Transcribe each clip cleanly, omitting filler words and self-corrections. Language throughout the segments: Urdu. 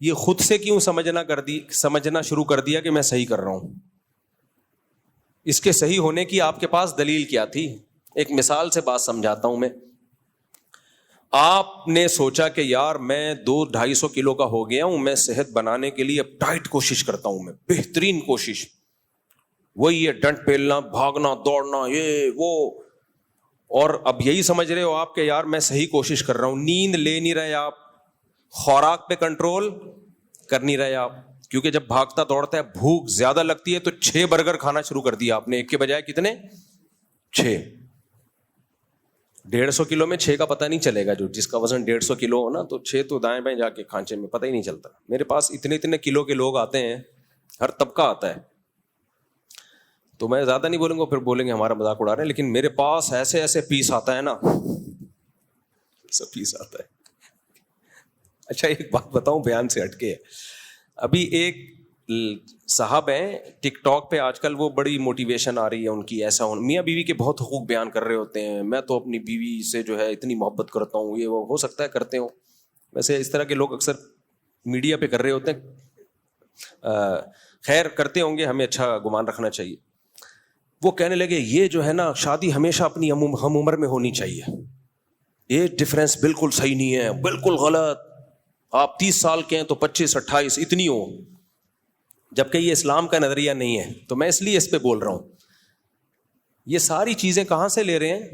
یہ خود سے کیوں سمجھنا شروع کر دیا کہ میں صحیح کر رہا ہوں؟ اس کے صحیح ہونے کی آپ کے پاس دلیل کیا تھی؟ ایک مثال سے بات سمجھاتا ہوں میں. آپ نے سوچا کہ یار میں 200-250 کلو کا ہو گیا ہوں, میں صحت بنانے کے لیے اب ٹائٹ کوشش کرتا ہوں, میں بہترین کوشش, وہی ہے ڈنڈ پیلنا, بھاگنا, دوڑنا, یہ وہ, اور اب یہی سمجھ رہے ہو آپ کہ یار میں صحیح کوشش کر رہا ہوں. نیند لے نہیں رہے آپ, خوراک پہ کنٹرول کر نہیں رہے آپ, کیونکہ جب بھاگتا دوڑتا ہے بھوک زیادہ لگتی ہے تو 6 برگر کھانا شروع کر دیا آپ نے, ایک کے بجائے کتنے؟ 6. 150 کلو میں 6 کا پتہ نہیں چلے گا. جو جس کا وزن 150 کلو ہو نا, تو 6 تو دائیں بائیں جا کے کھانچے میں پتہ ہی نہیں چلتا. میرے پاس اتنے کلو کے لوگ آتے ہیں, ہر طبقہ آتا ہے, تو میں زیادہ نہیں بولوں گا, پھر بولیں گے ہمارا مذاق اڑا رہے ہیں, لیکن میرے پاس ایسے پیس آتا ہے نا, ایسا پیس آتا ہے. اچھا ایک بات بتاؤں بیان سے ہٹ کے, ابھی ایک صاحب ہیں ٹک ٹاک پہ آج کل, وہ بڑی موٹیویشن آ رہی ہے ان کی, ایسا میاں بیوی کے بہت حقوق بیان کر رہے ہوتے ہیں, میں تو اپنی بیوی سے جو ہے اتنی محبت کرتا ہوں, یہ وہ, ہو سکتا ہے کرتے ہوں, ویسے اس طرح کے لوگ اکثر میڈیا پہ کر رہے ہوتے ہیں, خیر کرتے ہوں گے, ہمیں اچھا گمان رکھنا چاہیے. وہ کہنے لگے یہ جو ہے نا شادی ہمیشہ اپنی ہم عمر میں ہونی چاہیے, یہ ڈفرینس بالکل صحیح نہیں ہے, بالکل غلط, آپ 30 سال کے ہیں تو 25-28 اتنی ہو, جبکہ یہ اسلام کا نظریہ نہیں ہے. تو میں اس لیے اس پہ بول رہا ہوں. یہ ساری چیزیں کہاں سے لے رہے ہیں؟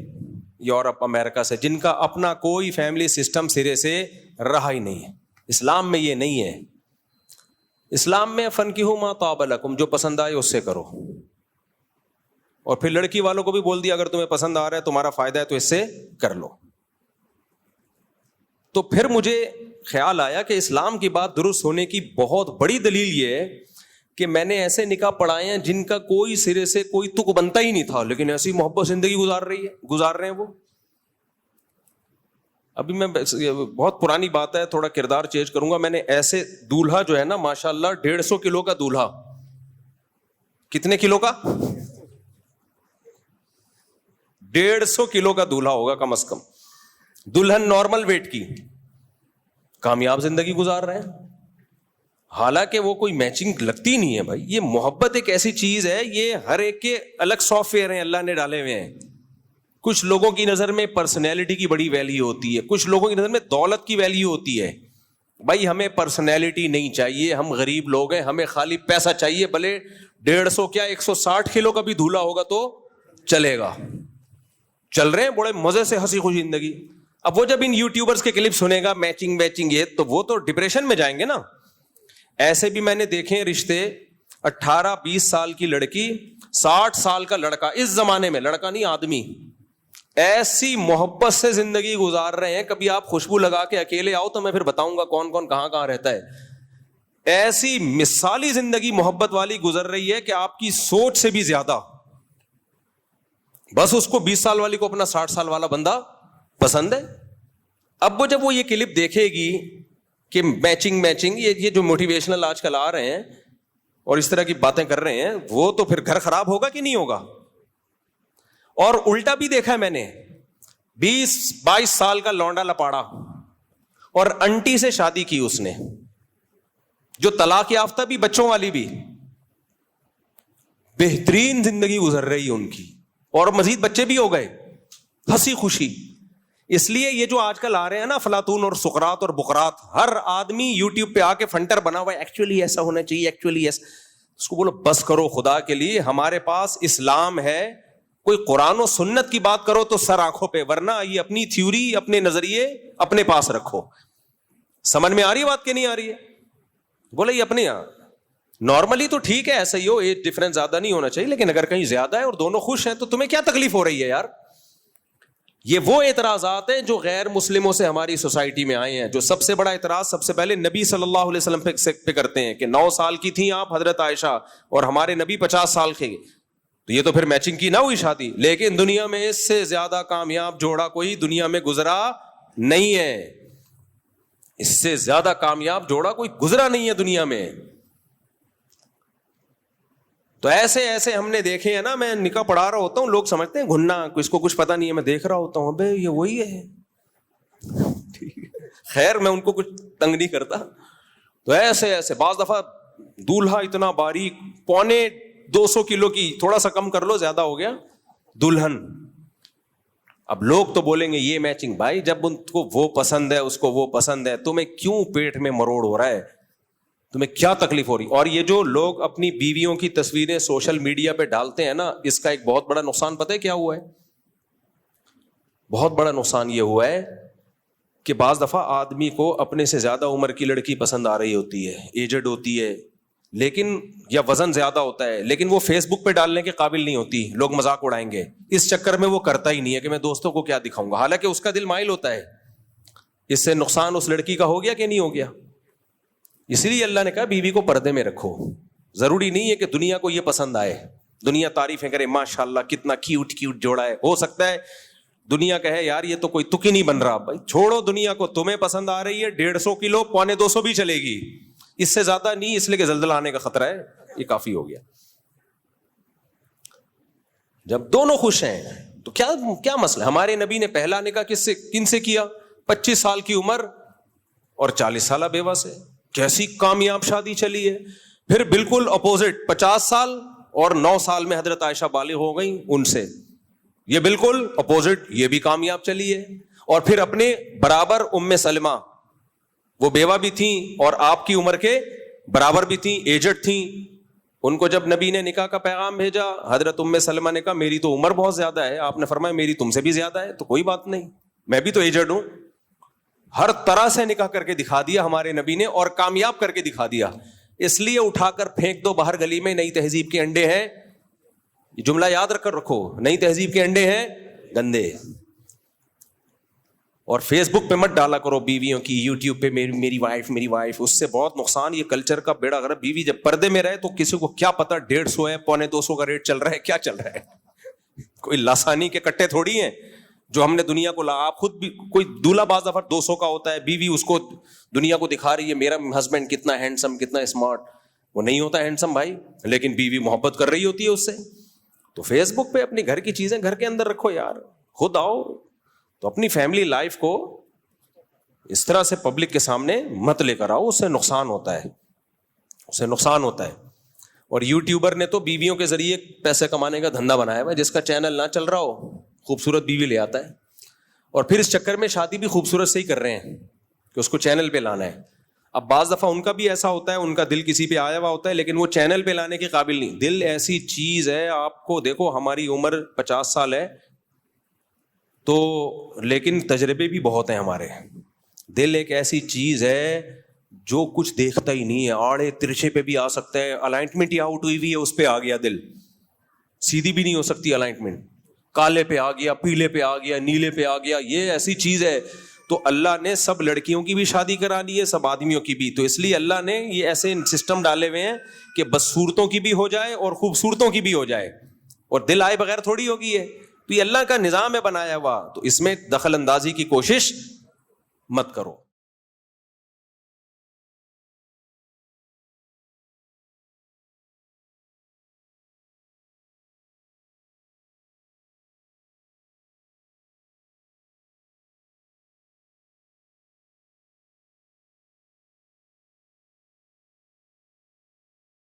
یورپ امریکہ سے, جن کا اپنا کوئی فیملی سسٹم سرے سے رہا ہی نہیں ہے. اسلام میں یہ نہیں ہے. اسلام میں فنکحوا ما طاب لکم, جو پسند آئے اس سے کرو, اور پھر لڑکی والوں کو بھی بول دیا اگر تمہیں پسند آ رہا ہے, تمہارا فائدہ ہے تو اس سے کر لو. تو پھر مجھے خیال آیا کہ اسلام کی بات درست ہونے کی بہت بڑی دلیل یہ ہے کہ میں نے ایسے نکاح پڑھائے ہیں جن کا کوئی سرے سے کوئی تک بنتا ہی نہیں تھا, لیکن ایسی محبت زندگی گزار رہے ہیں وہ. ابھی میں بہت پرانی بات ہے, تھوڑا کردار چینج کروں گا. میں نے ایسے دولہا جو ہے نا ماشاءاللہ 150 کلو کا دولہا, کتنے کلو کا؟ 150 کلو کا دولہا ہوگا کم از کم, دلہن نارمل ویٹ کی, کامیاب زندگی گزار رہے ہیں. حالانکہ وہ کوئی میچنگ لگتی نہیں ہے بھائی. یہ محبت ایک ایسی چیز ہے, یہ ہر ایک کے الگ سافٹ ویئر ہیں اللہ نے ڈالے ہوئے ہیں. کچھ لوگوں کی نظر میں پرسنالٹی کی بڑی ویلیو ہوتی ہے, کچھ لوگوں کی نظر میں دولت کی ویلیو ہوتی ہے. بھائی ہمیں پرسنالٹی نہیں چاہیے, ہم غریب لوگ ہیں, ہمیں خالی پیسہ چاہیے. بھلے 150 کیا 160 کلو کا بھی دھولا ہوگا تو چلے گا. چل رہے ہیں بڑے مزے سے ہنسی خوشی زندگی. اب وہ جب ان یوٹیوبرز کے کلپ سنے گا میچنگ یہ, تو وہ تو ڈپریشن میں جائیں گے نا. ایسے بھی میں نے دیکھے ہیں رشتے, 18-20 سال کی لڑکی 60 سال کا لڑکا, اس زمانے میں لڑکا نہیں آدمی, ایسی محبت سے زندگی گزار رہے ہیں. کبھی آپ خوشبو لگا کے اکیلے آؤ تو میں پھر بتاؤں گا کون کون کہاں کہاں رہتا ہے. ایسی مثالی زندگی محبت والی گزر رہی ہے کہ آپ کی سوچ سے بھی زیادہ. بس اس کو 20 سال والی کو اپنا 60 سال والا بندہ پسند ہے. اب وہ جب وہ یہ کلپ دیکھے گی کہ میچنگ یہ جو موٹیویشنل آج کل آ رہے ہیں اور اس طرح کی باتیں کر رہے ہیں, وہ تو پھر گھر خراب ہوگا کہ نہیں ہوگا. اور الٹا بھی دیکھا ہے میں نے, 20-22 سال کا لونڈا لپاڑا اور انٹی سے شادی کی اس نے, جو طلاق یافتہ بھی, بچوں والی بھی, بہترین زندگی گزر رہی ہے ان کی, اور مزید بچے بھی ہو گئے, ہنسی خوشی. اس لیے یہ جو آج کل آ رہے ہیں نا افلاطون اور سقراط اور بقراط, ہر آدمی یوٹیوب پہ آ کے فنٹر بنا ہوا ہے, ایکچولی ایسا ہونا چاہیے, ایکچولی ایسا. اس کو بولو بس کرو خدا کے لیے, ہمارے پاس اسلام ہے. کوئی قرآن و سنت کی بات کرو تو سر آنکھوں پہ, ورنہ یہ اپنی تھیوری, اپنے نظریے اپنے پاس رکھو. سمجھ میں آ رہی ہے بات کہ نہیں آ رہی ہے؟ بولے یہ اپنے یہاں نارملی تو ٹھیک ہے, ایسا ہی ہو, ایج ڈفرنس زیادہ نہیں ہونا چاہیے, لیکن اگر کہیں زیادہ ہے اور دونوں خوش ہیں تو تمہیں کیا تکلیف ہو رہی ہے یار؟ یہ وہ اعتراضات ہیں جو غیر مسلموں سے ہماری سوسائٹی میں آئے ہیں. جو سب سے بڑا اعتراض سب سے پہلے نبی صلی اللہ علیہ وسلم پہ کرتے ہیں کہ 9 سال کی تھیں آپ حضرت عائشہ, اور ہمارے نبی 50 سال کے, تو یہ تو پھر میچنگ کی نہ ہوئی شادی. لیکن دنیا میں اس سے زیادہ کامیاب جوڑا کوئی دنیا میں گزرا نہیں ہے, اس سے زیادہ کامیاب جوڑا کوئی گزرا نہیں ہے دنیا میں. تو ایسے ہم نے دیکھے ہیں نا, میں نکاح پڑھا رہا ہوتا ہوں, لوگ سمجھتے ہیں گھننا, اس کو کچھ پتا نہیں ہے, میں دیکھ رہا ہوتا ہوں ابے یہ وہی ہے. خیر میں ان کو کچھ تنگ نہیں کرتا, تو ایسے ایسے بعض دفعہ دولہا اتنا باریک 250 کلو کی, تھوڑا سا کم کر لو زیادہ ہو گیا, دلہن. اب لوگ تو بولیں گے یہ میچنگ. بھائی جب ان کو وہ پسند ہے, اس کو وہ پسند ہے, تمہیں کیوں پیٹ میں مروڑ ہو رہا ہے, تمہیں کیا تکلیف ہو رہی؟ اور یہ جو لوگ اپنی بیویوں کی تصویریں سوشل میڈیا پہ ڈالتے ہیں نا, اس کا ایک بہت بڑا نقصان پتہ ہے کیا ہوا ہے؟ بہت بڑا نقصان یہ ہوا ہے کہ بعض دفعہ آدمی کو اپنے سے زیادہ عمر کی لڑکی پسند آ رہی ہوتی ہے, ایجڈ ہوتی ہے, لیکن یا وزن زیادہ ہوتا ہے, لیکن وہ فیس بک پہ ڈالنے کے قابل نہیں ہوتی, لوگ مذاق اڑائیں گے. اس چکر میں وہ کرتا ہی نہیں ہے کہ میں دوستوں کو کیا دکھاؤں گا, حالانکہ اس کا دل مائل ہوتا ہے. اس سے نقصان اس لڑکی کا ہو گیا کہ نہیں ہو گیا؟ اس لیے اللہ نے کہا بیوی کو پردے میں رکھو. ضروری نہیں ہے کہ دنیا کو یہ پسند آئے, دنیا تعریفیں کرے ماشاءاللہ کتنا کیوٹ کیوٹ جوڑا ہے. ہو سکتا ہے دنیا کہے یار یہ تو کوئی تک ہی نہیں بن رہا. بھائی چھوڑو دنیا کو, تمہیں پسند آ رہی ہے 150 کلو 250 بھی چلے گی, اس سے زیادہ نہیں, اس لیے کہ زلزلہ آنے کا خطرہ ہے, یہ کافی ہو گیا. جب دونوں خوش ہیں تو کیا مسئلہ؟ ہمارے نبی نے پہلا نکاح کن سے کیا؟ 25 سال کی عمر اور 40 سالہ بیوہ سے. کیسی کامیاب شادی چلی ہے. پھر بالکل اپوزٹ 50 سال اور 9 سال میں حضرت عائشہ بالغ ہو گئی, ان سے یہ بالکل اپوزٹ, یہ بھی کامیاب چلی ہے. اور پھر اپنے برابر ام سلمہ, وہ بیوہ بھی تھیں اور آپ کی عمر کے برابر بھی تھیں, ایجڈ تھیں. ان کو جب نبی نے نکاح کا پیغام بھیجا, حضرت ام سلمہ نے کہا میری تو عمر بہت زیادہ ہے. آپ نے فرمایا میری تم سے بھی زیادہ ہے, تو کوئی بات نہیں, میں بھی تو ایجڈ ہوں. ہر طرح سے نکاح کر کے دکھا دیا ہمارے نبی نے, اور کامیاب کر کے دکھا دیا. اس لیے اٹھا کر پھینک دو باہر گلی میں, نئی تہذیب کے انڈے ہیں. یہ جملہ یاد رکھ کر رکھو, نئی تہذیب کے انڈے ہیں گندے. اور فیس بک پہ مت ڈالا کرو بیویوں کی, یوٹیوب پہ میری وائف, اس سے بہت نقصان. یہ کلچر کا بیڑا غرق. بیوی جب پردے میں رہے تو کسی کو کیا پتا 150 ہے 250 کا ریٹ چل رہا ہے, کیا چل رہا ہے. کوئی لاسانی کے کٹے تھوڑی ہیں جو ہم نے دنیا کو آپ خود بھی کوئی دولہا بعض دفعہ 200 کا ہوتا ہے, بیوی اس کو دنیا کو دکھا رہی ہے میرا ہسبینڈ کتنا ہینڈسم کتنا اسمارٹ. وہ نہیں ہوتا ہینڈسم بھائی, لیکن بیوی محبت کر رہی ہوتی ہے اس سے. تو فیس بک پہ اپنی گھر کی چیزیں گھر کے اندر رکھو یار, خود آؤ. تو اپنی فیملی لائف کو اس طرح سے پبلک کے سامنے مت لے کر آؤ, اس سے نقصان ہوتا ہے, اس سے نقصان ہوتا ہے. اور یوٹیوبر نے تو بیویوں کے ذریعے پیسے کمانے کا دھندا بنایا ہے. جس کا چینل نہ چل رہا ہو خوبصورت بیوی لے آتا ہے, اور پھر اس چکر میں شادی بھی خوبصورت سے ہی کر رہے ہیں کہ اس کو چینل پہ لانا ہے. اب بعض دفعہ ان کا بھی ایسا ہوتا ہے, ان کا دل کسی پہ آیا ہوا ہوتا ہے, لیکن وہ چینل پہ لانے کے قابل نہیں. دل ایسی چیز ہے, آپ کو دیکھو ہماری عمر 50 سال ہے تو, لیکن تجربے بھی بہت ہیں ہمارے. دل ایک ایسی چیز ہے جو کچھ دیکھتا ہی نہیں ہے, آڑے ترچھے پہ بھی آ سکتا ہے. الائنمنٹ ہی آؤٹ ہوئی ہوئی ہے, اس پہ آ گیا دل, سیدھی بھی نہیں ہو سکتی الائنمنٹ. کالے پہ آ گیا, پیلے پہ آ گیا, نیلے پہ آ گیا, یہ ایسی چیز ہے. تو اللہ نے سب لڑکیوں کی بھی شادی کرا دی ہے, سب آدمیوں کی بھی. تو اس لیے اللہ نے یہ ایسے سسٹم ڈالے ہوئے ہیں کہ بدصورتوں کی بھی ہو جائے اور خوبصورتوں کی بھی ہو جائے, اور دل آئے بغیر تھوڑی ہوگی ہے. تو یہ اللہ کا نظام ہے بنایا ہوا, تو اس میں دخل اندازی کی کوشش مت کرو.